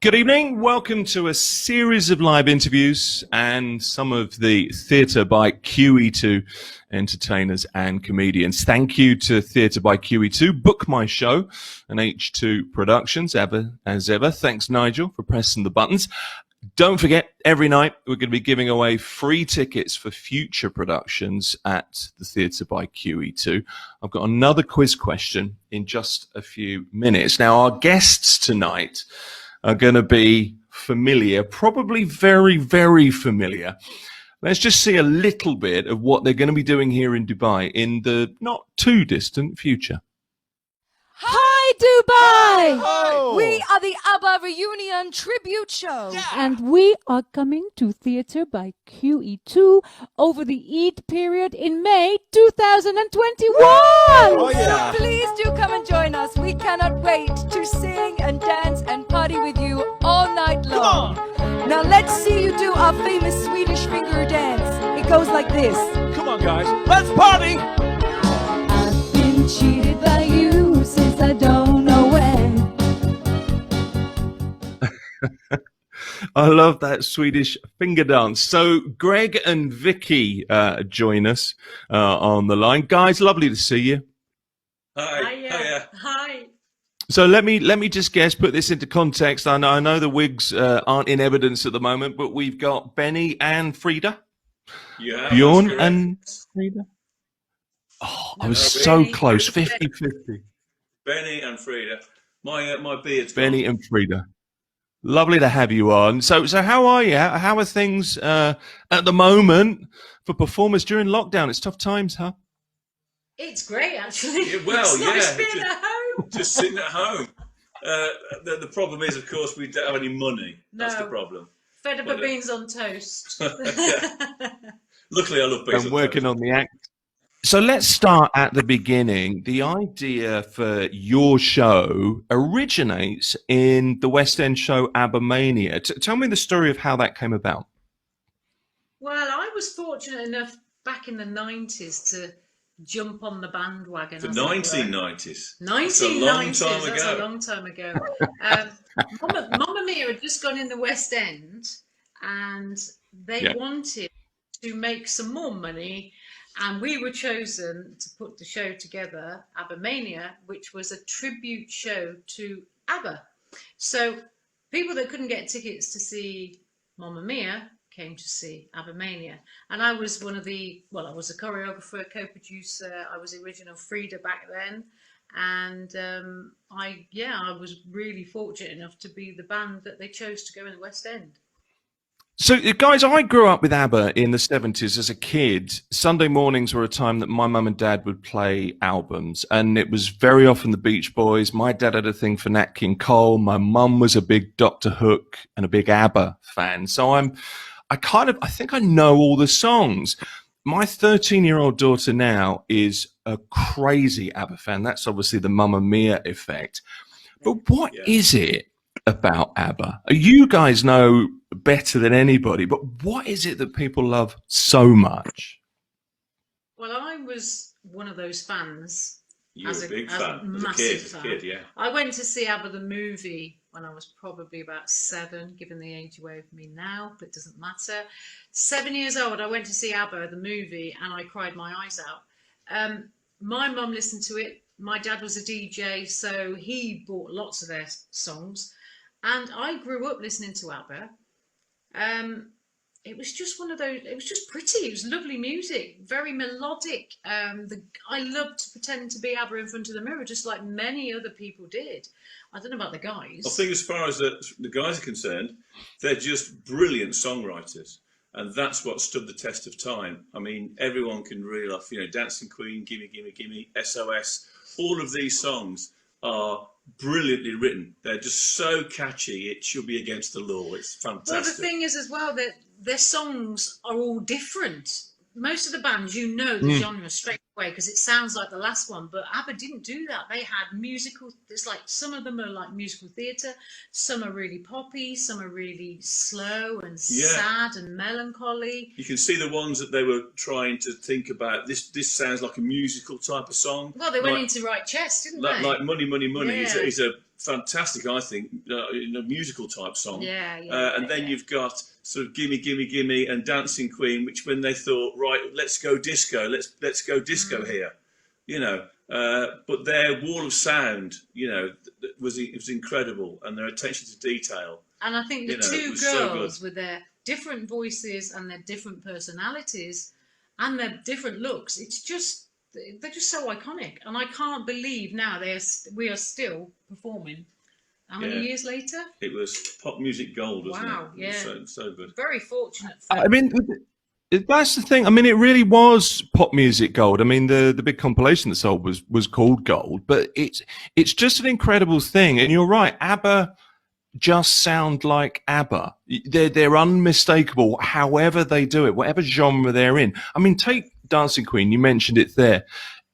Good evening. Welcome to a series of live interviews and some of the Theatre by QE2 entertainers and comedians. Thank you to Theatre by QE2, Book My Show, and H2 Productions, as ever. Thanks, Nigel, for pressing the buttons. Don't forget, every night we're going to be giving away free tickets for future productions at the Theatre by QE2. I've got another quiz question in just a few minutes. Now, our guests tonight are going to be familiar, probably very, very familiar. Let's just see a little bit of what they're going to be doing here in Dubai in the not too distant future. Hi, Dubai! Hi. We are the Abba Reunion tribute show. Yeah. And we are coming to Theatre by QE2 over the Eid period in May 2021. Oh, yeah. So please do come and join us. We cannot wait to sing and dance and party with you all night long. Now let's see you do our famous Swedish finger dance. It goes like this. Come on, guys. Let's party. I've been cheated by you since I don't know when. I love that Swedish finger dance. So Greg and Vicki join us on the line. Guys, lovely to see you. Hi. Hiya. Hi. So let me just guess, put this into context. I know the wigs aren't in evidence at the moment, but we've got Benny and Frida. Yeah. Bjorn that's correct. and Frida. Oh, I was so close, 50-50. Benny and Frida. My beard's Benny gone. and Frida. Lovely to have you on. So how are you? How are things at the moment for performers during lockdown? It's tough times, huh? It's great, actually. Yeah, well, it's nice yeah, being at home. Just sitting at home. The problem is, of course, we don't have any money. That's the No. problem. Fed up Well, of beans on toast. Luckily, I love beans. And working on the act. So let's start at the beginning. The idea for your show originates in the West End show Abba Mania. Tell me the story of how that came about. Well, I was fortunate enough back in the 90s to jump on the bandwagon. The as it were. 1990s. 1990s, That's a long time that's ago. a long time ago. Mamma Mia had just gone in the West End and they wanted to make some more money, and we were chosen to put the show together, Abba Mania, which was a tribute show to ABBA. So people that couldn't get tickets to see Mamma Mia came to see Abba Mania. And I was one of the, well, I was a choreographer, co-producer, I was the original Frida back then. And I was really fortunate enough to be the band that they chose to go in the West End. So, guys, I grew up with ABBA in the 70s as a kid. Sunday mornings were a time that my mum and dad would play albums, and it was very often the Beach Boys. My dad had a thing for Nat King Cole. My mum was a big Dr. Hook and a big ABBA fan. So I think I know all the songs. My 13-year-old daughter now is a crazy ABBA fan. That's obviously the Mamma Mia effect. But what is it about ABBA? You guys know better than anybody, but what is it that people love so much? Well, I was one of those fans. You were a big fan. As a kid, yeah. I went to see ABBA the movie when I was probably about 7, given the age away of me now, but it doesn't matter. 7 years old, I went to see ABBA the movie and I cried my eyes out. My mum listened to it. My dad was a DJ, so he bought lots of their songs. And I grew up listening to ABBA. It was just one of those, it was just pretty, it was lovely music, very melodic. I loved to pretend to be ABBA in front of the mirror, just like many other people did. I don't know about the guys. I think as far as the guys are concerned, they're just brilliant songwriters. And that's what stood the test of time. I mean, everyone can reel off, Dancing Queen, Gimme, Gimme, Gimme, SOS. All of these songs are brilliantly written. They're just so catchy, it should be against the law. It's fantastic. Well, the thing is as well that their songs are all different. Most of the bands, the genre straight away because it sounds like the last one, but ABBA didn't do that. They had musical, it's like some of them are like musical theatre, some are really poppy, some are really slow and sad and melancholy. You can see the ones that they were trying to think about. This sounds like a musical type of song. Well, they went into Right Chest, didn't they? Like Money, Money, Money is a fantastic, I think, in a musical type song. And then you've got sort of Gimme, Gimme, Gimme and Dancing Queen, which when they thought, right, let's go disco, let's go disco here, you know. But their wall of sound, you know, it was incredible, and their attention to detail. And I think the two girls with their different voices and their different personalities and their different looks, they're just so iconic. And I can't believe now we are still performing. How many years later? It was pop music gold, wasn't it? Wow, yeah. So good. Very fortunate. I mean, that's the thing. I mean, it really was pop music gold. I mean, the big compilation that sold was called Gold, but it's just an incredible thing. And you're right, ABBA just sound like ABBA. They're unmistakable, however they do it, whatever genre they're in. I mean, take Dancing Queen, you mentioned it there.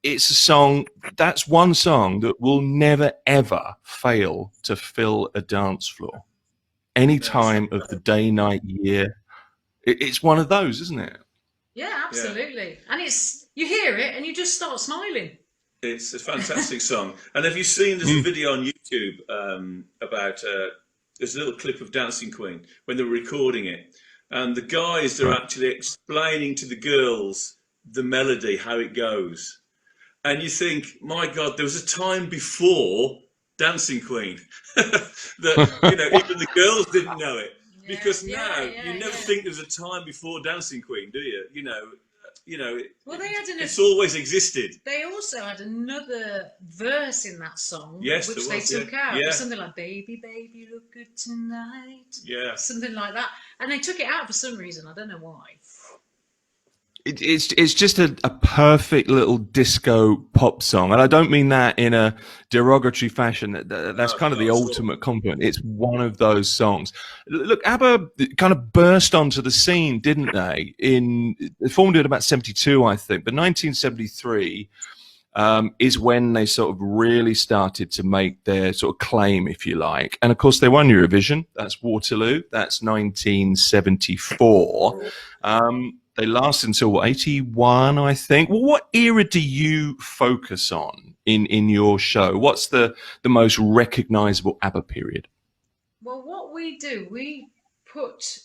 It's a song, that's one song that will never, ever fail to fill a dance floor. Any time of the day, night, year. It's one of those, isn't it? Yeah, absolutely. Yeah. And you hear it and you just start smiling. It's a fantastic song. And have you seen, there's a video on YouTube about, there's a little clip of Dancing Queen when they were recording it. And the guys are actually explaining to the girls the melody, how it goes. And you think, my God, there was a time before Dancing Queen that, you know, even the girls didn't know it. Because now you never think there's a time before Dancing Queen, do you? You know. Well, it's always existed. They also had another verse in that song, which they took out. It was something like "Baby, baby, look good tonight." Yeah, something like that, and they took it out for some reason. I don't know why. It's just a perfect little disco pop song, and I don't mean that in a derogatory fashion. That's kind of the ultimate compliment. It's one of those songs. Look, ABBA kind of burst onto the scene, didn't they? They formed in about 72, I think, but 1973 is when they sort of really started to make their sort of claim, if you like. And of course, they won Eurovision. That's Waterloo. That's 1974. They lasted until 81, I think. Well, what era do you focus on in your show? What's the most recognizable ABBA period? Well, what we do, we put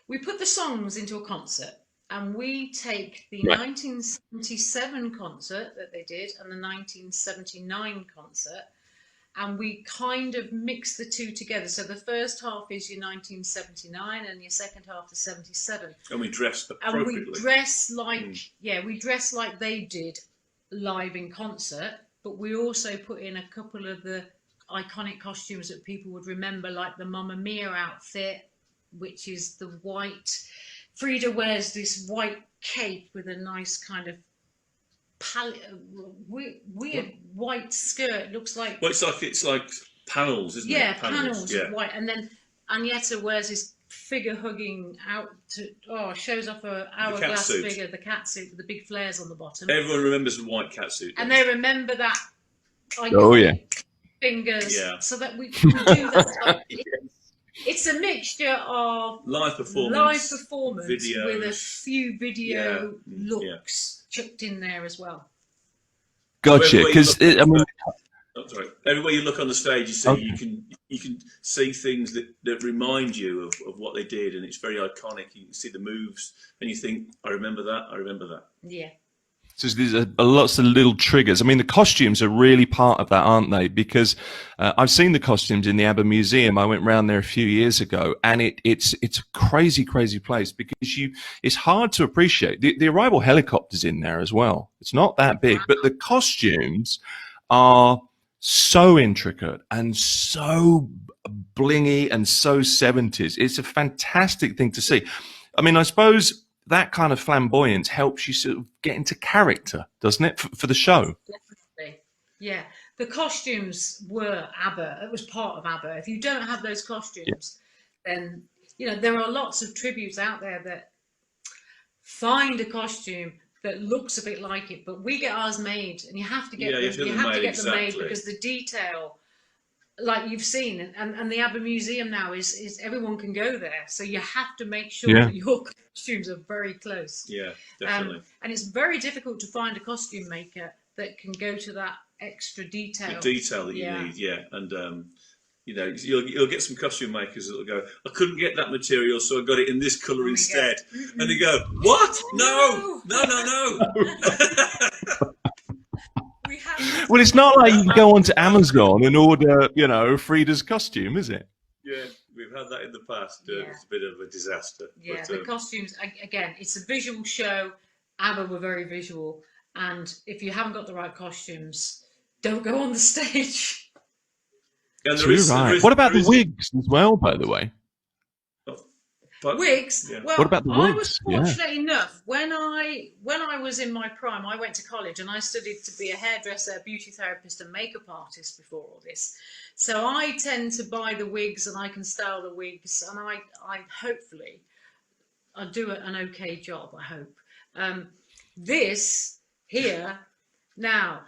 the songs into a concert, and we take the 1977 concert that they did and the 1979 concert, and we kind of mix the two together. So the first half is your 1979 and your second half the 77. And we dress appropriately. And we dress like they did live in concert, but we also put in a couple of the iconic costumes that people would remember, like the Mamma Mia outfit, which is the white. Frida wears this white cape with a nice kind of weird white skirt. Looks like, well, it's like panels, isn't it? Yeah, panels of white. And then Agneta wears this figure hugging shows off her hourglass figure, the cat suit with the big flares on the bottom. Everyone remembers the white cat suit, and they remember that fingers. Yeah. So that we do that. It's a mixture of live performance videos, with a few video looks chucked in there as well. Gotcha. Because everywhere you look on the stage, you see you can see things that remind you of what they did, and it's very iconic. You can see the moves, and you think, I remember that. Yeah. So there's lots of little triggers. I mean, the costumes are really part of that, aren't they? Because I've seen the costumes in the ABBA Museum. I went round there a few years ago, and it's a crazy, crazy place because it's hard to appreciate. The Arrival helicopter's in there as well. It's not that big, but the costumes are so intricate and so blingy and so 70s. It's a fantastic thing to see. I mean, I suppose that kind of flamboyance helps you sort of get into character, doesn't it, for the show? Definitely. Yeah. The costumes were ABBA. It was part of ABBA. If you don't have those costumes, then, you know, there are lots of tributes out there that find a costume that looks a bit like it, but we get ours made, and you have to get them made because the detail, like you've seen, and the ABBA Museum now is everyone can go there, so you have to make sure that your costumes are very close. Yeah, definitely. And it's very difficult to find a costume maker that can go to that extra detail. The detail that you need, and You know, you'll get some costume makers that'll go, I couldn't get that material, so I got it in this colour instead. And you go, what? No. Well, it's not like you can go onto Amazon and order, you know, Frida's costume, is it? Yeah, we've had that in the past. It's a bit of a disaster. Yeah, but, the costumes, again, it's a visual show. ABBA were very visual. And if you haven't got the right costumes, don't go on the stage. Right. What about the wigs as well, by the way? Wigs? Yeah. Well, what about the wigs? I was fortunate enough, when I was in my prime, I went to college and I studied to be a hairdresser, beauty therapist and makeup artist before all this. So I tend to buy the wigs and I can style the wigs, and I hopefully I'll do an okay job, I hope. This here now,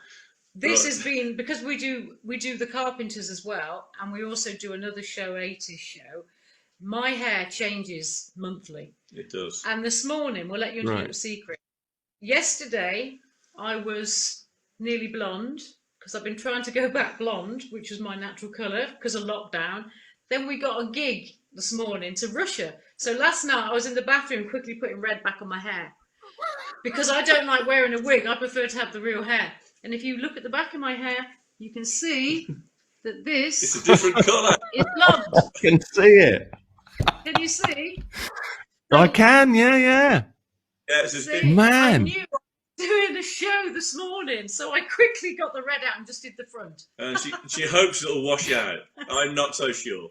this has been, because we do the Carpenters as well, and we also do another show, 80s show. My hair changes monthly. It does. And this morning, we'll let you into a little secret. Yesterday, I was nearly blonde because I've been trying to go back blonde, which was my natural colour because of lockdown. Then we got a gig this morning to Russia. So last night, I was in the bathroom quickly putting red back on my hair because I don't like wearing a wig. I prefer to have the real hair. And if you look at the back of my hair, you can see that this it's a different colour. Is blonde. I can see it. Can you see? I can, yeah. Man. I knew I was doing a show this morning, so I quickly got the red out and just did the front. And she hopes it'll wash out. I'm not so sure.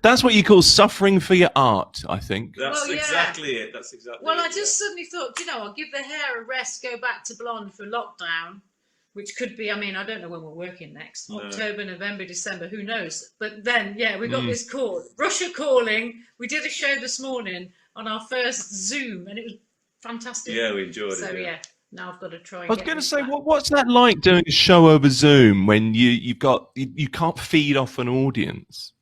That's what you call suffering for your art, I think. That's exactly it. That's exactly Well, it. I just suddenly thought, I'll give the hair a rest, go back to blonde for lockdown, which could be, I don't know when we're working next. No. October, November, December, who knows? But then, we got this call. Russia calling. We did a show this morning on our first Zoom, and it was fantastic. Yeah, we enjoyed it. So, now I've got to try. I was going to say, what's that like doing a show over Zoom when you can't feed off an audience?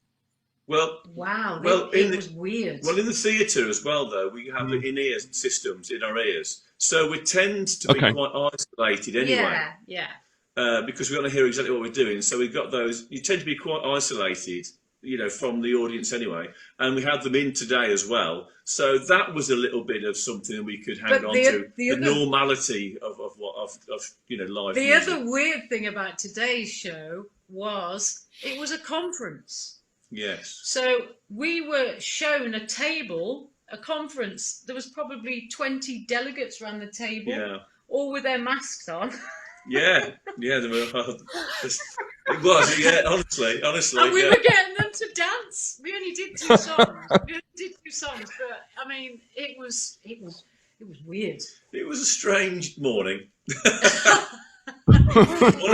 Well, wow, it was weird. Well, in the theatre as well, though, we have the in-ear systems in our ears. So we tend to be quite isolated anyway. Yeah. Because we want to hear exactly what we're doing. So we've got those. You tend to be quite isolated, from the audience anyway. And we had them in today as well. So that was a little bit of something we could hang on to. The normality of live. The other weird thing about today's show was it was a conference. Yes. So we were shown a table, a conference. There was probably 20 delegates around the table, all with their masks on. Yeah. There were. It was. Yeah. Honestly. And we were getting them to dance. We only did 2 songs. But it was weird. It was a strange morning. one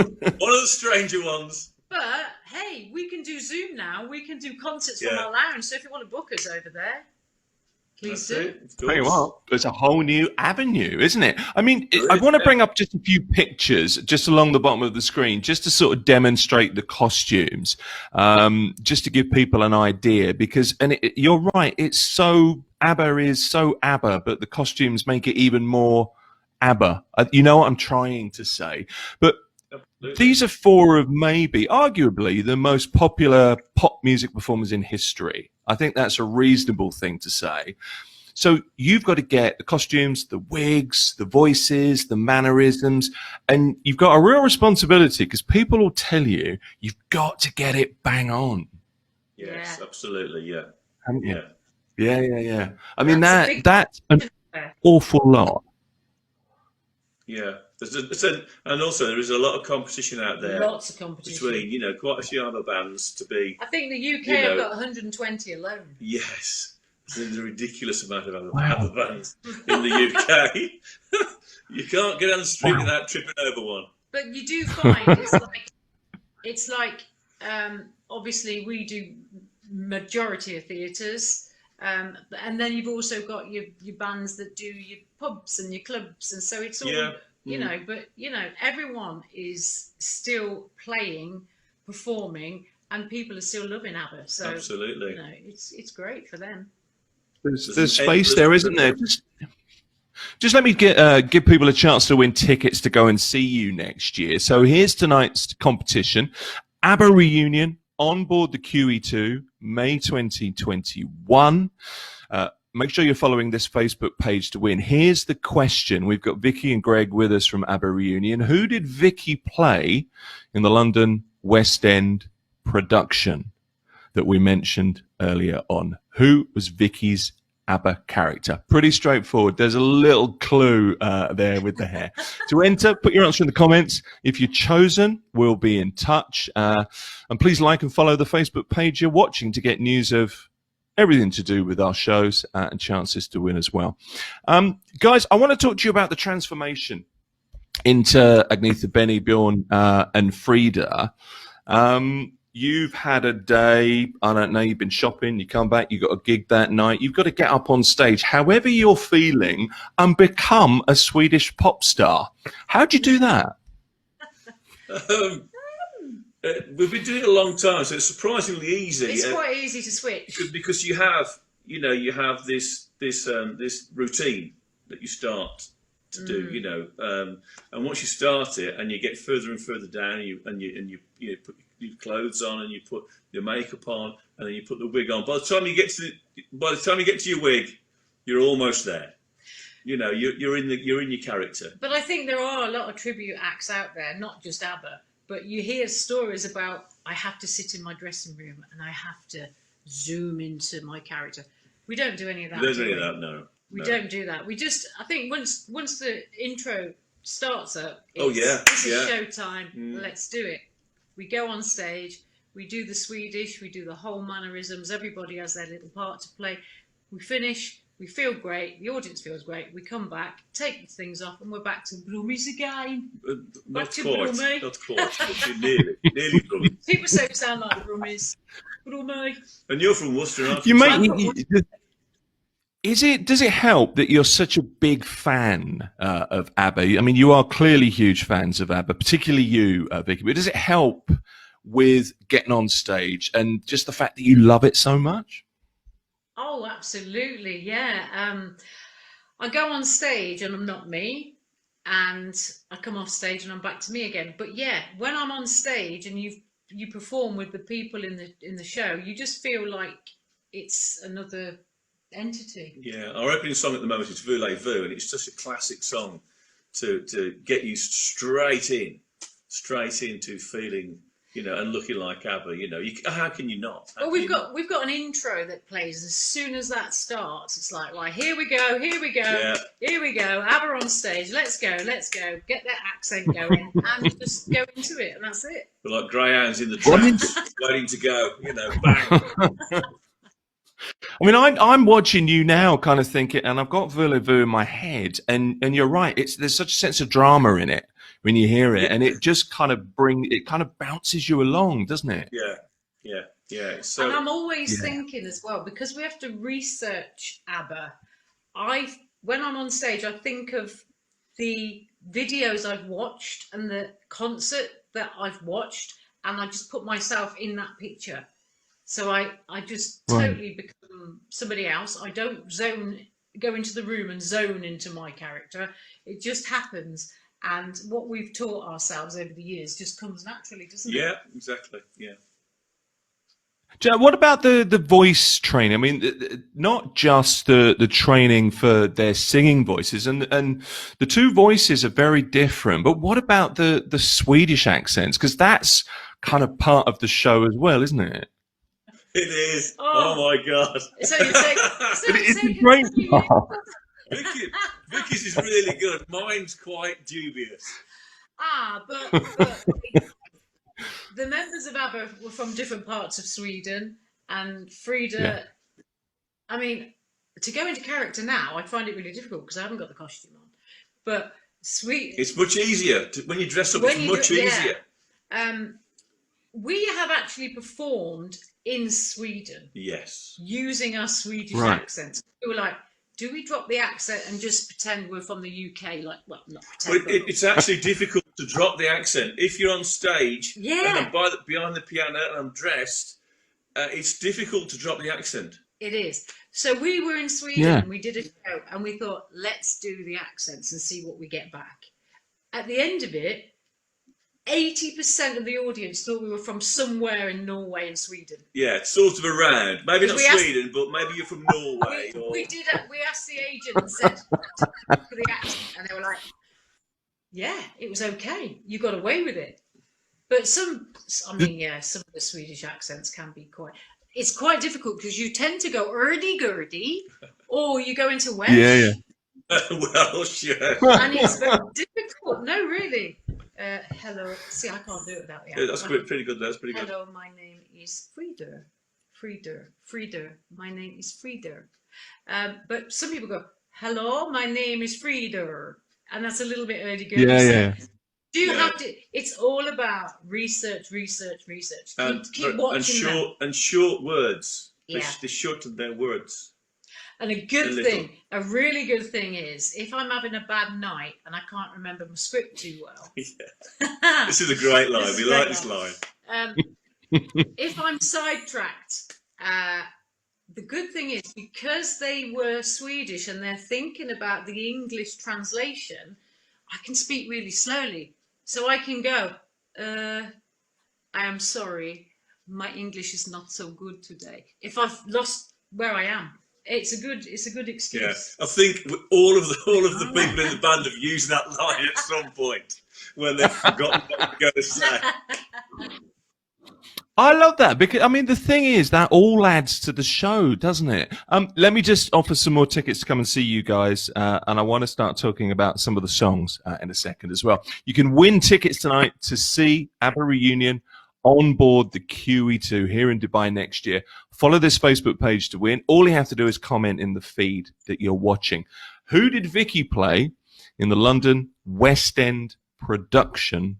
of the stranger ones. But hey, we can do Zoom now. We can do concerts from our lounge. So if you want to book us over there, please do. Very well. It's a whole new avenue, isn't it? I want to bring up just a few pictures just along the bottom of the screen, just to sort of demonstrate the costumes, just to give people an idea. Because, you're right, it's so ABBA, but the costumes make it even more ABBA. You know what I'm trying to say? But these are 4 of maybe, arguably, the most popular pop music performers in history. I think that's a reasonable thing to say. So you've got to get the costumes, the wigs, the voices, the mannerisms, and you've got a real responsibility because people will tell you you've got to get it bang on. Yes, absolutely, yeah. Haven't you? Yeah. That's an awful lot. Yeah. And also there is a lot of competition out there. Lots of competition. Between, quite a few other bands to be. I think the UK have got 120 alone. Yes. There's a ridiculous amount of other bands in the UK. You can't get on the street without tripping over one. But you do find it's like obviously we do majority of theatres. And then you've also got your bands that do your pubs and your clubs, and so it's all but everyone is still playing, performing, and people are still loving ABBA. So absolutely, it's great for them. There's space there, isn't there? Just let me give people a chance to win tickets to go and see you next year. So here's tonight's competition. Abba Reunion on board the QE2, May 2021. Make sure you're following this Facebook page to win. Here's the question. We've got Vicki and Greg with us from Abba Reunion. Who did Vicki play in the London West End production that we mentioned earlier on? Who was Vicki's Abba character? Pretty straightforward. There's a little clue there with the hair. To enter, put your answer in the comments. If you're chosen, we'll be in touch. And please like and follow the Facebook page you're watching to get news of everything to do with our shows and chances to win as well. Guys, I want to talk to you about the transformation into Agnetha, Benny, Bjorn, and Frida. You've had a day, I don't know, you've been shopping, you come back, you've got a gig that night, you've got to get up on stage, however you're feeling, and become a Swedish pop star. How'd you do that? We've been doing it a long time, so it's surprisingly easy. It's quite easy to switch. Because you have this routine that you start to do, and once you start it and you get further and further down, and you put your clothes on and you put your makeup on and then you put the wig on. By the time you get to your wig, you're almost there. You're in your character. But I think there are a lot of tribute acts out there, not just ABBA. But you hear stories about, I have to sit in my dressing room and I have to zoom into my character. We don't do any of that. There's any of that, no. We don't do that. We just, I think once the intro starts up, this is showtime, let's do it. We go on stage, we do the Swedish, we do the whole mannerisms, everybody has their little part to play. We finish, we feel great, the audience feels great, we come back, take the things off, and we're back to Brummies again. Not quite, but nearly Brummies. People say we sound like Brummies. Brummie. And you're from Worcester, aren't you? Does it help that you're such a big fan of ABBA? I mean, you are clearly huge fans of ABBA, particularly you, Vicki, but does it help with getting on stage and just the fact that you love it so much? Oh, absolutely, yeah. I go on stage and I'm not me, and I come off stage and I'm back to me again. But yeah, when I'm on stage and you perform with the people in the show, you just feel like it's another entity. Yeah, our opening song at the moment is Voulez-Vous, and it's such a classic song to get you straight into feeling, and looking like ABBA. How can you not? Well, we've got an intro that plays as soon as that starts. It's like, right, here we go, here we go, ABBA on stage. Let's go, get that accent going, and just go into it, and that's it. We're like greyhounds in the traps, waiting to go. Bang. I mean, I'm watching you now, kind of thinking, and I've got Voulez-Vous in my head, and you're right. There's such a sense of drama in it when you hear it, and it just kind of bounces you along, doesn't it? Yeah. So, and I'm always thinking as well, because we have to research ABBA. When I'm on stage, I think of the videos I've watched and the concert that I've watched, and I just put myself in that picture. So I just totally become somebody else. I don't go into the room and zone into my character. It just happens. And what we've taught ourselves over the years just comes naturally, doesn't it? Yeah, exactly. Yeah. Joe, what about the voice training? I mean, not just the training for their singing voices, and the two voices are very different. But what about the Swedish accents? Because that's kind of part of the show as well, isn't it? It is. Oh my God. So you take it's a great part. Vicki's is really good. Mine's quite dubious. But the members of ABBA were from different parts of Sweden, and Frida. Yeah. I mean, to go into character now, I find it really difficult because I haven't got the costume on. But it's much easier when you dress up. It's much easier. We have actually performed in Sweden. Yes. Using our Swedish accents. We were like, do we drop the accent and just pretend we're from the UK? Like, well, not pretend. Well, it's actually difficult to drop the accent. If you're on stage and I'm behind the piano and I'm dressed, it's difficult to drop the accent. It is. So we were in Sweden, we did a show, and we thought, let's do the accents and see what we get back. At the end of it, 80% of the audience thought we were from somewhere in Norway and Sweden. Yeah, sort of around. Maybe not Because Sweden, but maybe you're from Norway. We asked the agent and said, for the accent, and they were like, yeah, it was okay. You got away with it. But some of the Swedish accents can be it's quite difficult because you tend to go urdy-gurdy or you go into Welsh. Yeah. Welsh, yeah. And it's very difficult. No, really. Hello. See, I can't do it without the accent. Yeah, that's pretty good. That's pretty good. Hello, my name is Frida. Frida. My name is Frida. But some people go, hello, my name is Frida. And that's a little bit urdy-gurdy. Yeah. Do you have to? It's all about research. Keep watching that. And short words. Yeah. They shorten their words. And a really good thing is, if I'm having a bad night and I can't remember my script too well. Yeah. This is a great line. We like this line. If I'm sidetracked, the good thing is, because they were Swedish and they're thinking about the English translation, I can speak really slowly. So I can go, I am sorry, my English is not so good today. If I've lost where I am, it's a good excuse. Yeah, I think all of the people in the band have used that line at some point when they've forgotten what they're going to say. I love that because, I mean, the thing is that all adds to the show, doesn't it? Let me just offer some more tickets to come and see you guys. And I want to start talking about some of the songs in a second as well. You can win tickets tonight to see Abba Reunion on board the QE2 here in Dubai next year. Follow this Facebook page to win. All you have to do is comment in the feed that you're watching. Who did Vicki play in the London West End production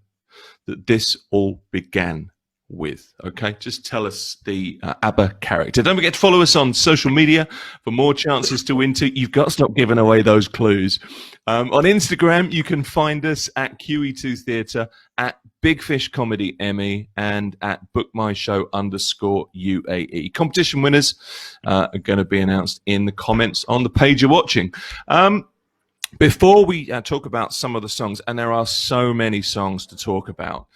that this all began with? Okay, just tell us the Abba character. Don't forget to follow us on social media for more chances to win. You've got to stop giving away those clues. On Instagram, you can find us at QE2 Theatre, at Big Fish Comedy ME, and at Book My Show _UAE. Competition winners are going to be announced in the comments on the page you're watching. Before we talk about some of the songs, and there are so many songs to talk about,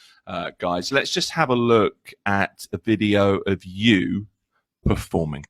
guys, let's just have a look at a video of you performing.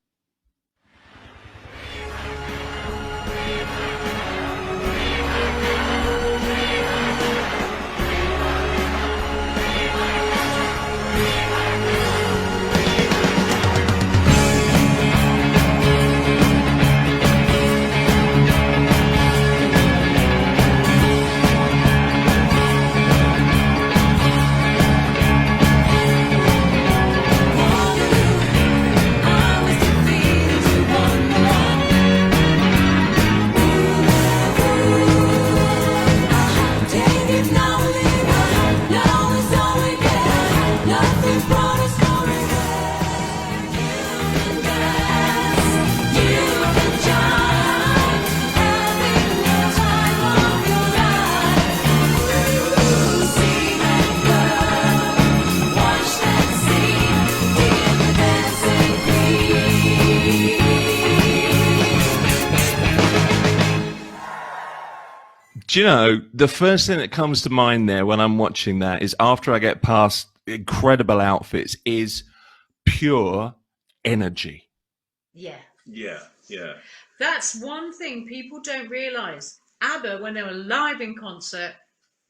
Do you know, the first thing that comes to mind there when I'm watching that is, after I get past incredible outfits, is pure energy. Yeah. That's one thing people don't realise. ABBA, when they were live in concert,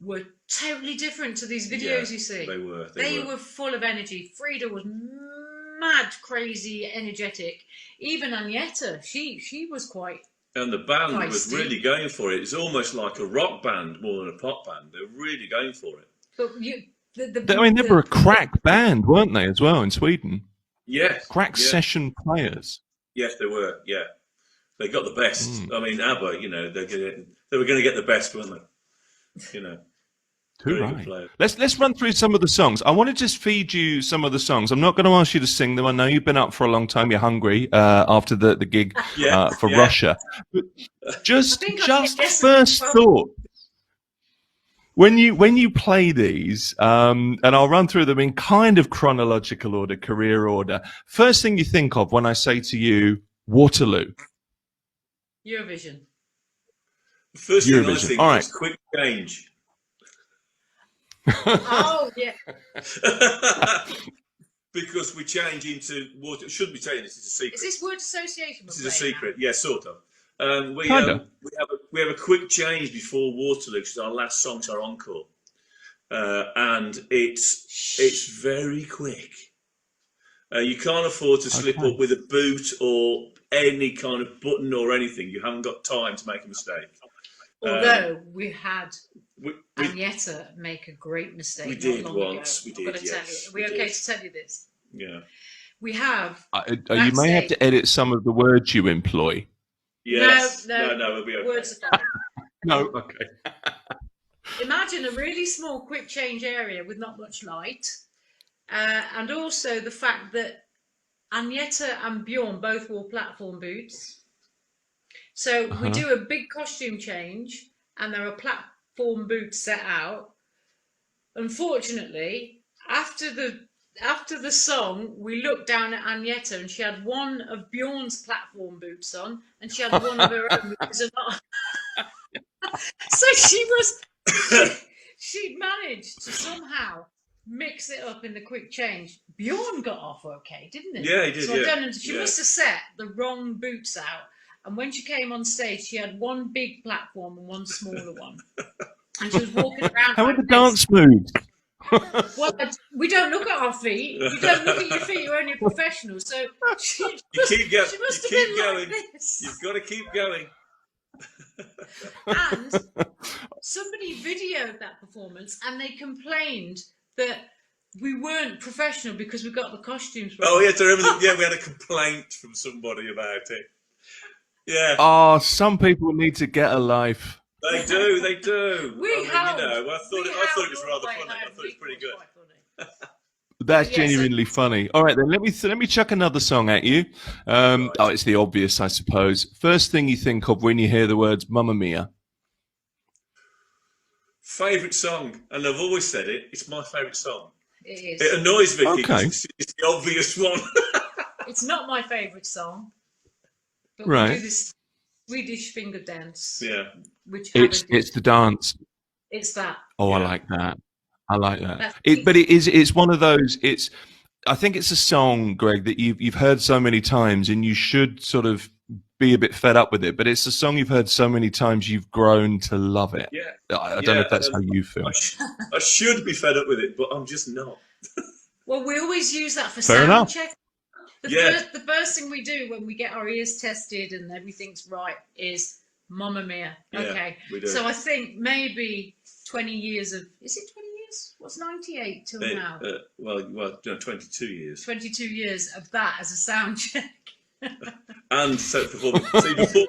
were totally different to these videos you see. They were. They were full of energy. Frida was mad, crazy, energetic. Even Agneta, she was quite... And the band was really going for it. It's almost like a rock band more than a pop band. They're really going for it. But they were a crack band, weren't they, as well, in Sweden? Yes. Crack session players. Yes, they were. Yeah, they got the best. I mean, ABBA, you know, they were going to get the best, weren't they? You know. Too right. Let's run through some of the songs. I want to just feed you some of the songs. I'm not going to ask you to sing them. I know you've been up for a long time. You're hungry after the gig for Russia. But just first thought. When you play these, and I'll run through them in kind of chronological order, career order. First thing you think of when I say to you, Waterloo. Eurovision. First thing I think All right. is Quick Change. Oh, yeah. Because we change into water. Should be telling this. It's a secret. Is this word association? This is a secret. Yeah, sort of. We Kinda. we have a quick change before Waterloo, which is our last song, it's our encore, and it's very quick. You can't afford to slip up with a boot or any kind of button or anything. You haven't got time to make a mistake. Although we had Agneta make a great mistake. We did once. We did. Yes. Are we okay to tell you this? Yeah. We have. You may have to edit some of the words you employ. Yes. No, we'll be okay. Words are fine. No, okay. Imagine a really small quick change area with not much light, and also the fact that Agneta and Bjorn both wore platform boots. So we do a big costume change, and there are platform boots set out. Unfortunately, after the song, we looked down at Agneta, and she had one of Bjorn's platform boots on, and she had one of her own boots on. So she'd managed to somehow mix it up in the quick change. Bjorn got off okay, didn't he? Yeah, he did. So she must have set the wrong boots out. And when she came on stage, she had one big platform and one smaller one. And she was walking around. How are the dance moves? Well, we don't look at our feet. You don't look at your feet. You're only a professional. So she must have been going. like this. You've got to keep going. And somebody videoed that performance, and they complained that we weren't professional because we got the costumes wrong. Oh, yeah, to remember. Yeah, we had a complaint from somebody about it. Yeah. Oh, some people need to get a life. They do. I thought it was rather funny. I thought it was pretty good. That's genuinely funny. All right, then let me chuck another song at you. Oh, it's the obvious, I suppose. First thing you think of when you hear the words "Mamma Mia"? Favourite song, and I've always said it. It's my favourite song. It is. It annoys Vicky Okay. because it's the obvious one. It's not my favourite song. But Right. we do this Swedish finger dance. Yeah. Which It's the dance. It's that. Oh, Yeah. I like that. I like that. That's But it's one of those. I think it's a song, Greg, that you've heard so many times, and you should sort of be a bit fed up with it. But it's a song you've heard so many times, you've grown to love it. Yeah. I don't know if that's how you feel. I should be fed up with it, but I'm just not. Well, we always use that for Fair sound enough. check. Yeah. The first thing we do when we get our ears tested and everything's right is Mamma Mia. Yeah, Okay. we do. So I think maybe 20 years of, is it 20 years? What's 98 till now? Well, 22 years. 22 years of that as a sound check. And so you perform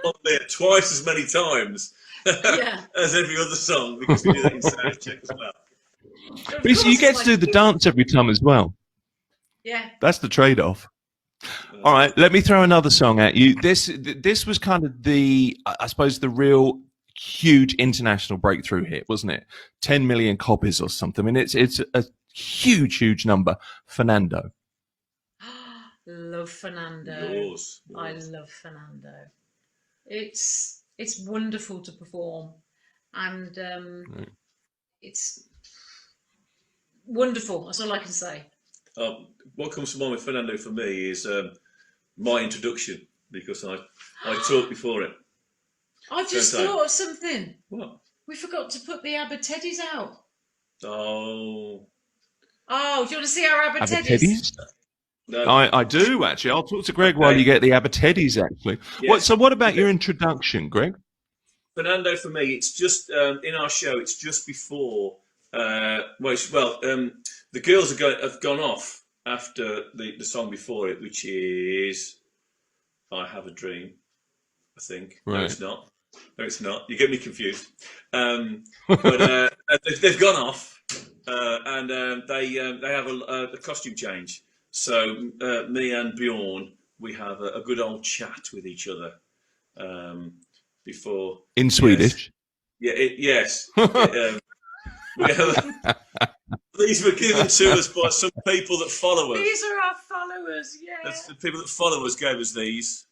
on there twice as many times Yeah. as every other song because we do that in sound check as well. Of But you course, get it's to do the like- dance every time as well. Yeah. That's the trade-off. All right, let me throw another song at you. This was kind of I suppose, the real huge international breakthrough hit, wasn't it? 10 million copies or something. I mean, it's a huge number. Fernando. Love Fernando. Yours. I love Fernando. It's wonderful to perform, and it's wonderful. That's all I can say. What comes to mind with Fernando for me is my introduction, because I talked before it. I just thought of something. What? We forgot to put the Abba Teddies out. Oh. Oh, do you want to see our Abba Abba Teddies? Teddies? No. I do, actually. I'll talk to Greg while you get the Abba Teddies, actually. Yeah. So what about your introduction, Greg? Fernando, for me, it's just in our show. It's just before. The girls have gone off after the song before it, which is "I Have a Dream." I think. Right. No, it's not. No, it's not. You get me confused. But they've gone off, and they have a costume change. So me and Bjorn, we have a good old chat with each other before. In Swedish? Yes. These were given to us by some people that follow us. These are our followers, yeah. That's the people that follow us gave us these.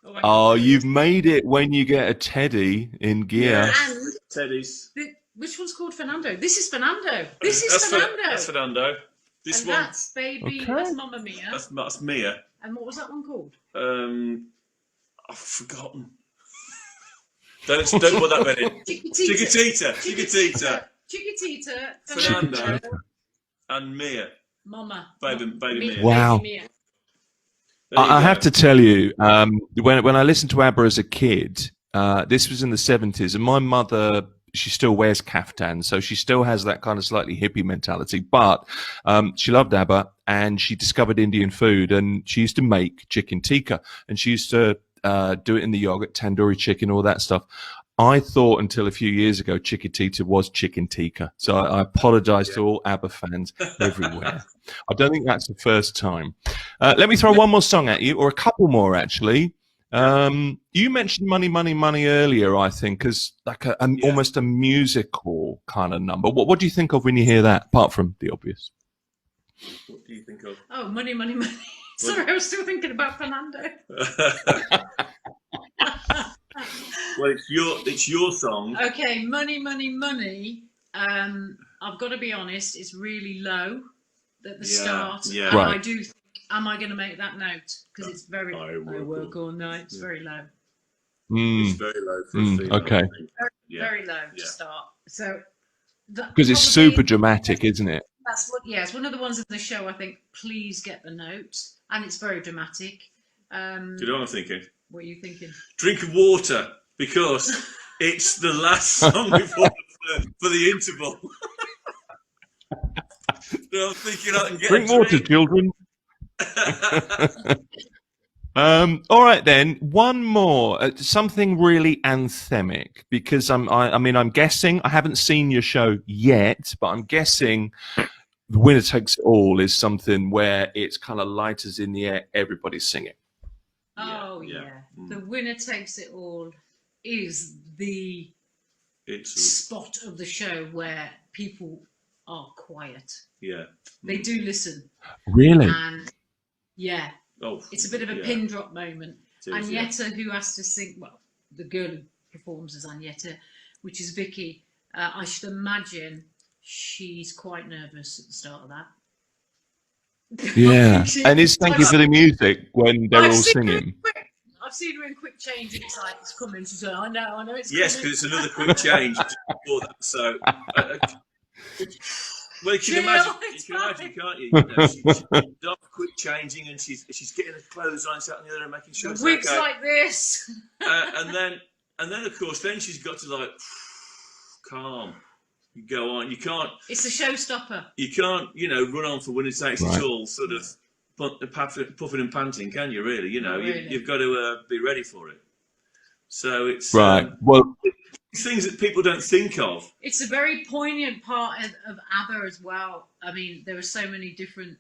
Oh, you've made it when you get a teddy in gear. And Teddies. Which one's called Fernando? This is Fernando. This is Fernando. That's Fernando. This and one. That's Baby. Okay. That's Mamma Mia. That's Mia. And what was that one called? I've forgotten. Don't put that bit in. Chiquitita. Fernando. And Mia. Mama. Baby Mia. Wow. Baby Mia. I have to tell you, when I listened to ABBA as a kid, this was in the 70s, and my mother, she still wears kaftans, so she still has that kind of slightly hippie mentality, but she loved ABBA, and she discovered Indian food, and she used to make chicken tikka, and she used to do it in the yogurt, tandoori chicken, all that stuff. I thought until a few years ago Chiquitita was chicken tikka, so I apologise to all ABBA fans everywhere. I don't think that's the first time. Let me throw one more song at you, or a couple more actually. You mentioned Money, Money, Money earlier, I think, as like almost a musical kind of number. What do you think of when you hear that, apart from the obvious? What do you think of? Oh, Money, Money, Money. Sorry, I was still thinking about Fernando. Well, it's your song. Okay, Money, Money, Money. I've got to be honest, it's really low at the start. Yeah. And Right. I do think, am I going to make that note? Because it's very, I work all night. It's very low. It's very low for a female. Okay. I think. Very low to start. So Because it's super dramatic, isn't it? That's what. Yeah, it's one of the ones in the show. I think. Please get the note, and it's very dramatic. Do you know what I'm thinking? What are you thinking? Drink of water, because it's the last song before for the interval. So I'm thinking I can get Drink a water, drink. children. All right then, one more, something really anthemic, because I'm guessing, I haven't seen your show yet, but I'm guessing The Winner Takes It All is something where it's kind of light as in the air, everybody's singing. Oh yeah. The Winner Takes It All is the spot of the show where people are quiet. Yeah. They do listen. Really? And yeah. Oh, it's a bit of a pin drop moment. Is, Agneta, who has to sing, well, the girl who performs as Agneta, which is Vicki, I should imagine she's quite nervous at the start of that. Yeah. And it's thank you for the music when they're all singing. I've seen her in quick change, and it's like, it's coming. She's like, I know it's yes, coming. because it's another quick change before that. So, well, you can imagine, can't you? She's done quick changing, and she's getting her clothes on, sat on the other, and making sure The it's wigs okay. like this. And then of course, then she's got to like calm. You go on. You can't. It's a showstopper. You can't, run on for Winner Takes It All, sort of puffing and panting, can you? Really, you've got to be ready for it. So it's right. Well, things that people don't think of. It's a very poignant part of ABBA as well. I mean, there are so many different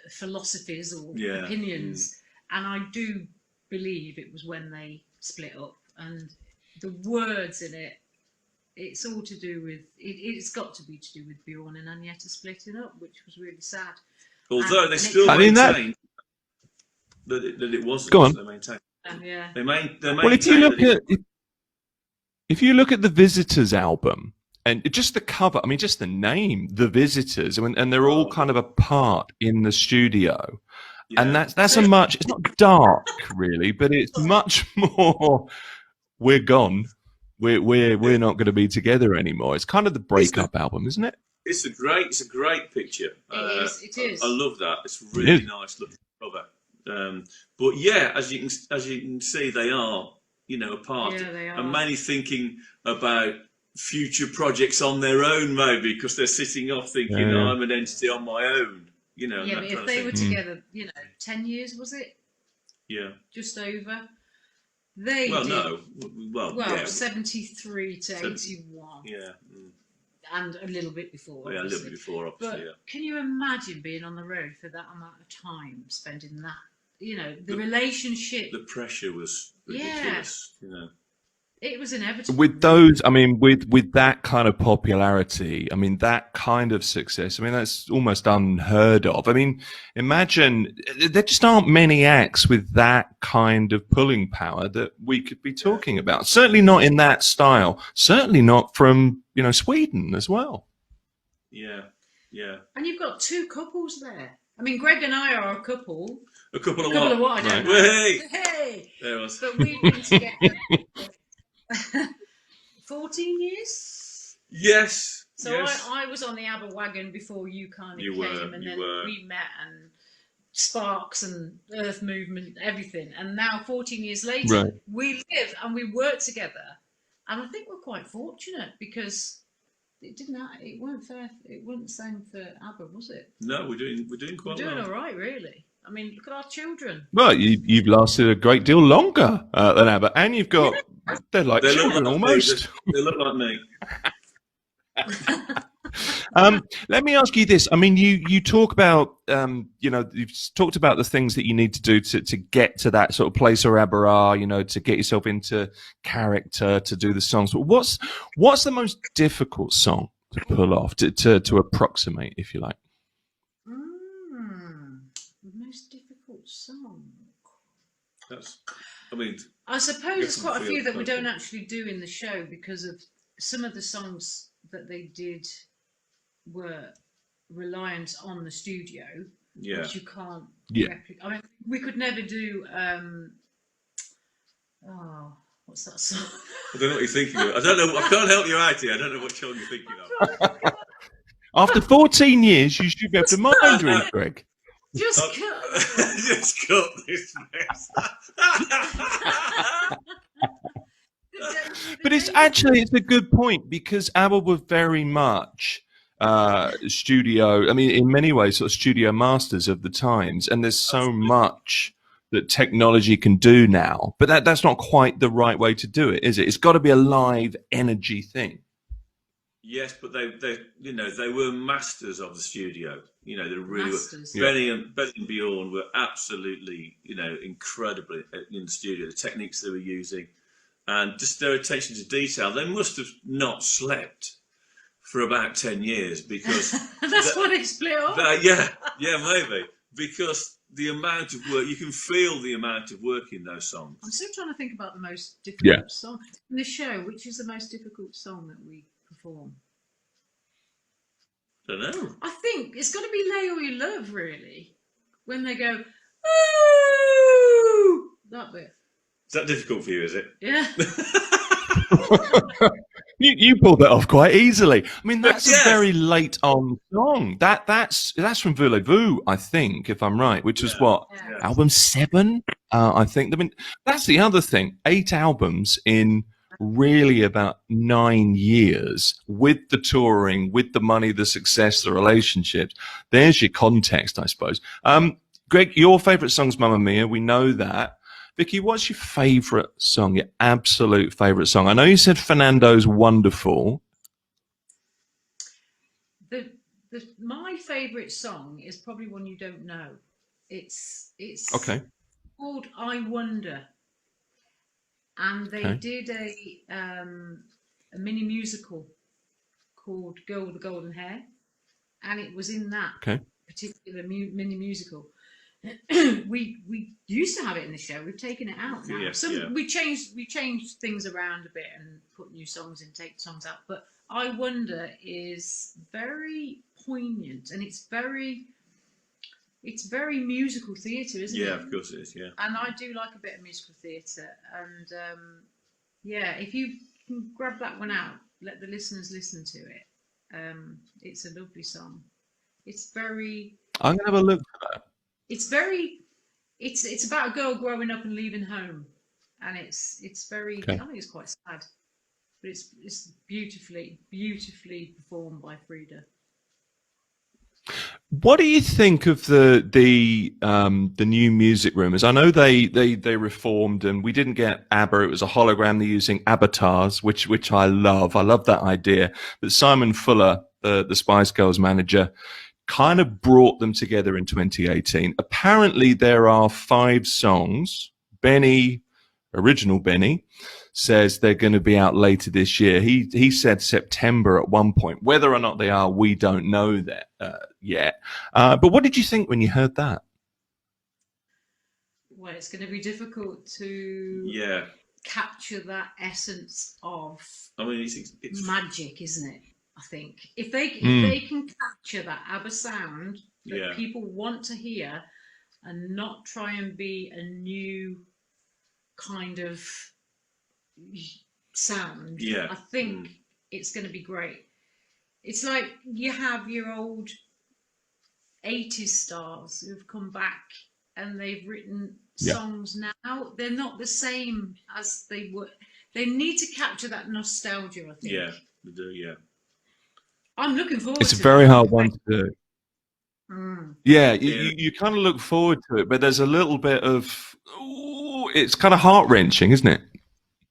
philosophies or opinions, and I do believe it was when they split up, and the words in it. It's all to do with it's got to be to do with Bjorn and Agneta splitting up, which was really sad. Although they still maintain that it wasn't. Go on. They maintain. Yeah. They maintain. Well, if you look at the Visitors album and just the cover, I mean, just the name, The Visitors, and they're all kind of apart in the studio, and that's it's not dark really, but it's much more. We're gone. We're not going to be together anymore. It's kind of the breakup album, isn't it? It's a great picture. It is. I love that. It's really nice looking cover. But yeah, as you can see, they are apart. Yeah, they are. And mainly thinking about future projects on their own, maybe, because they're sitting off thinking, I'm an entity on my own. Yeah, but if they were together, 10 years was it? Yeah. Just over. Well, 73 to 81. Yeah. And a little bit before. Yeah, a little bit before, obviously. But can you imagine being on the road for that amount of time, spending that? The relationship. The pressure was ridiculous. It was inevitable. With those, I mean, with that kind of popularity, I mean, that kind of success, I mean, that's almost unheard of. I mean, imagine there just aren't many acts with that kind of pulling power that we could be talking about. Certainly not in that style. Certainly not from, Sweden as well. Yeah, yeah. And you've got two couples there. I mean, Greg and I are a couple. A couple of what? I don't know. Hey! There it was. But we've been together 14 years. Yes. So yes. I was on the ABBA wagon before you kind of You came, were, and you then were. we met, and Sparks and Earth Movement, everything. And now 14 years later, Right. we live and we work together. And I think we're quite fortunate because it weren't fair. It wasn't the same for ABBA, was it? No, we're doing quite We're doing well. all right, really. I mean, look at our children. Well, you've lasted a great deal longer than ABBA, and you've got they're like They children look like almost. Me. They look like me. Let me ask you this. I mean, you talk about you've talked about the things that you need to do to get to that sort of place where ABBA are, to get yourself into character, to do the songs. But what's the most difficult song to pull off, to approximate, if you like? The most difficult song. I suppose there's quite a few that we don't actually do in the show because of some of the songs that they did were reliant on the studio, which you can't replicate. I mean, we could never do. What's that song? don't know what you're thinking of. I don't know. I can't help you out here. I don't know what song you're thinking of. After 14 years, you should be able to mind read, Greg. Just cut this mess. But it's a good point because ABBA were very much studio. I mean, in many ways, sort of studio masters of the times, and there's so much that technology can do now. But that's not quite the right way to do it, is it? It's got to be a live energy thing. Yes, but they were masters of the studio. They really masters. were. Benny and Bjorn were absolutely, incredible in the studio. The techniques they were using, and just their attention to detail. They must have not slept for about 10 years because that's what it split off. Yeah, maybe because the amount of work you can feel the amount of work in those songs. I'm still trying to think about the most difficult song in the show. Which is the most difficult song that we perform? I don't know. I think it's got to be "Lay All Your Love," really. When they go, "Ooh," that bit. Is that difficult for you? Is it? Yeah. You pulled that off quite easily. I mean, that's a very late on song. That's from Voulez-Vous, I think, if I'm right, which was album 7, I think. I mean, that's the other thing. 8 albums in really about 9 years with the touring, with the money, the success, the relationships. There's your context, I suppose. Greg, your favourite song's Mamma Mia. We know that. Vicki, what's your favourite song, your absolute favourite song? I know you said Fernando's Wonderful. My favourite song is probably one you don't know. It's okay. called I Wonder. And they did a mini musical called Girl with the Golden Hair. And it was in that particular mini musical. we used to have it in the show. We've taken it out now. We changed things around a bit and put new songs in, take songs out. But I Wonder is very poignant, and it's very musical theatre, isn't it? Yeah, of course it is. Yeah. And I do like a bit of musical theatre, and if you can grab that one out, let the listeners listen to it. It's a lovely song. It's very. I'm gonna have a look at that. It's about a girl growing up and leaving home, and it's very. I think it's quite sad, but it's beautifully performed by Frida. What do you think of the new music rumors? I know they reformed, and we didn't get ABBA. It was a hologram. They're using avatars, which I love. I love that idea. But Simon Fuller, the Spice Girls manager, kind of brought them together in 2018. Apparently, there are 5 songs. Benny, original Benny, says they're going to be out later this year. He said September at one point. Whether or not they are, we don't know that yet. But what did you think when you heard that? Well, it's going to be difficult to capture that essence of it's magic, isn't it? I think if they can capture that ABBA sound that people want to hear and not try and be a new kind of sound, I think it's going to be great. It's like you have your old 80s stars who've come back and they've written songs now. They're not the same as they were. They need to capture that nostalgia, I think. Yeah, they do, I'm looking forward to it. It's a very hard one to do. Yeah, you kind of look forward to it, but there's a little bit of, it's kind of heart-wrenching, isn't it?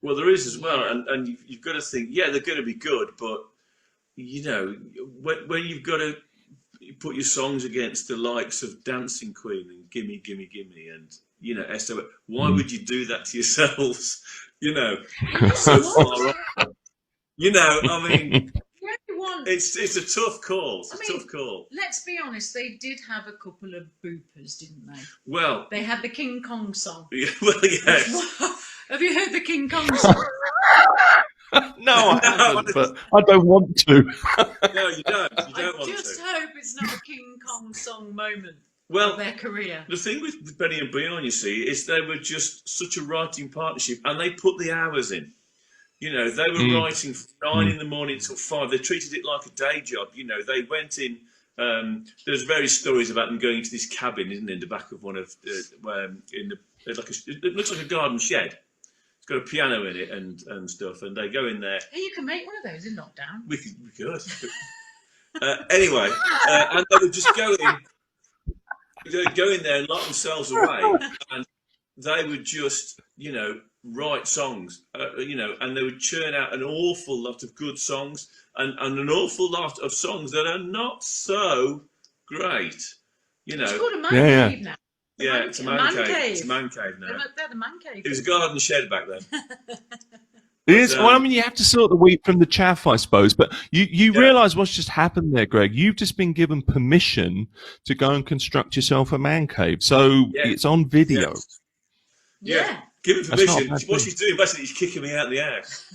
Well, there is as well, and you've got to think, they're going to be good, but, you know, when you've got to put your songs against the likes of Dancing Queen and Gimme, Gimme, Gimme, and, you know, s01, why would you do that to yourselves? You know, so far off. You know, I mean... It's a tough call. It's a tough call. Let's be honest, they did have a couple of boopers, didn't they? Well, they had the King Kong song. Well, yes. Have you heard the King Kong song? No, I haven't, but I don't want to. No, you don't. You don't want to. I just hope it's not a King Kong song moment of their career. The thing with Benny and Beyond, you see, is they were just such a writing partnership, and they put the hours in. You know, they were writing from 9 in the morning till 5. They treated it like a day job. You know, they went in. There's various stories about them going into this cabin, isn't it, in the back of one of it looks like a garden shed. It's got a piano in it and stuff. And they go in there. Hey, you can make one of those in lockdown. We could. Anyway, and they would just go in there and lock themselves away, and they would just, you know, write songs, you know, and they would churn out an awful lot of good songs and an awful lot of songs that are not so great, you know. It's called a man cave now. It's a man cave. It's a man cave now. They're the man cave. It was a garden shed back then. It is. Well, I mean, you have to sort the wheat from the chaff, I suppose. But you realise what's just happened there, Greg. You've just been given permission to go and construct yourself a man cave. So it's on video. Yeah. Give him permission. What she's doing, basically, is kicking me out of the house.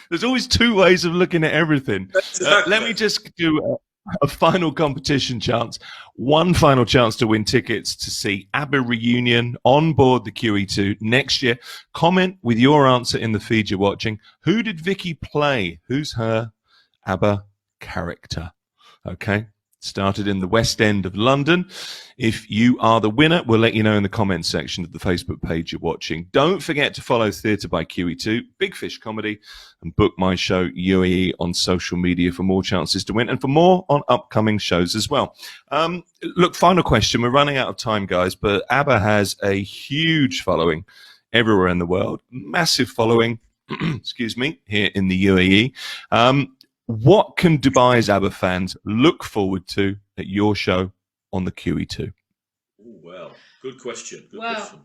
There's always two ways of looking at everything. Let me just do a final competition chance. One final chance to win tickets to see Abba Reunion on board the QE2 next year. Comment with your answer in the feed you're watching. Who did Vicki play? Who's her Abba character? Okay. Started in the West End of London. If you are the winner, we'll let you know in the comments section of the Facebook page you're watching. Don't forget to follow Theatre by QE2, Big Fish Comedy, and Book My Show UAE on social media for more chances to win and for more on upcoming shows as well. Look, final question. We're running out of time, guys, but ABBA has a huge following everywhere in the world. Massive following, excuse me, here in the UAE. What can Dubai's ABBA fans look forward to at your show on the QE2? Well, good question. Good well, question.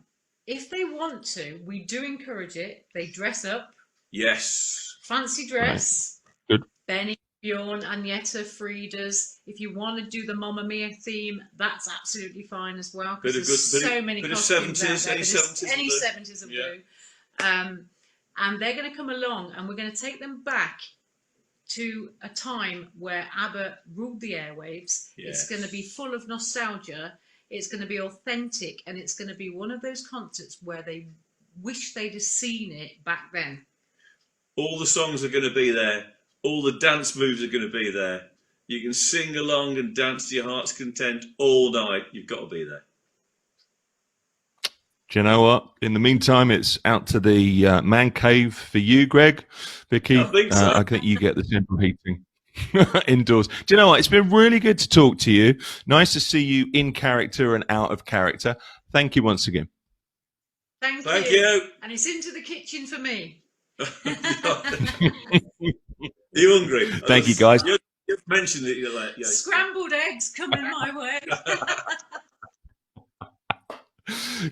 If they want to, we do encourage it. They dress up. Yes. Fancy dress. Right. Good. Benny, Bjorn, Agneta, Frida's. If you want to do the Mamma Mia theme, that's absolutely fine as well. Because there's so many costumes out there. Any 70s will do. And they're going to come along and we're going to take them back to a time where ABBA ruled the airwaves. Yes. It's going to be full of nostalgia. It's going to be authentic, and it's going to be one of those concerts where they wish they'd have seen it back then. All the songs are going to be there. All the dance moves are going to be there. You can sing along and dance to your heart's content all night. You've got to be there. Do you know what? In the meantime, it's out to the man cave for you, Greg. Vicki, I think so. I think you get the central heating indoors. Do you know what? It's been really good to talk to you. Nice to see you in character and out of character. Thank you once again. Thank you. And it's into the kitchen for me. Are you hungry? Thank you, guys. You've mentioned it. You're like, scrambled eggs coming my way.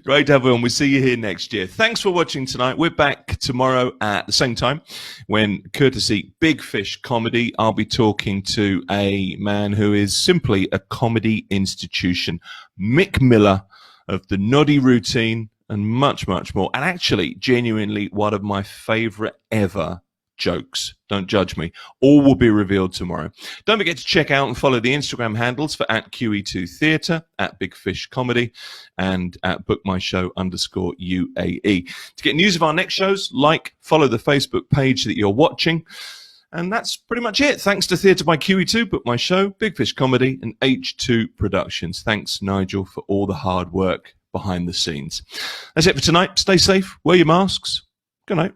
Great to have you on. We'll see you here next year. Thanks for watching tonight. We're back tomorrow at the same time when, courtesy Big Fish Comedy, I'll be talking to a man who is simply a comedy institution, Mick Miller of The Noddy Routine, and much, much more. And actually, genuinely, one of my favourite ever jokes. Don't judge me. All will be revealed tomorrow. Don't forget to check out and follow the Instagram handles for @QE2 Theatre, @BigFishComedy, and @Book My Show _UAE. To get news of our next shows, follow the Facebook page that you're watching. And that's pretty much it. Thanks to Theatre by QE2, Book My Show, Big Fish Comedy, and H2 Productions. Thanks, Nigel, for all the hard work behind the scenes. That's it for tonight. Stay safe. Wear your masks. Good night.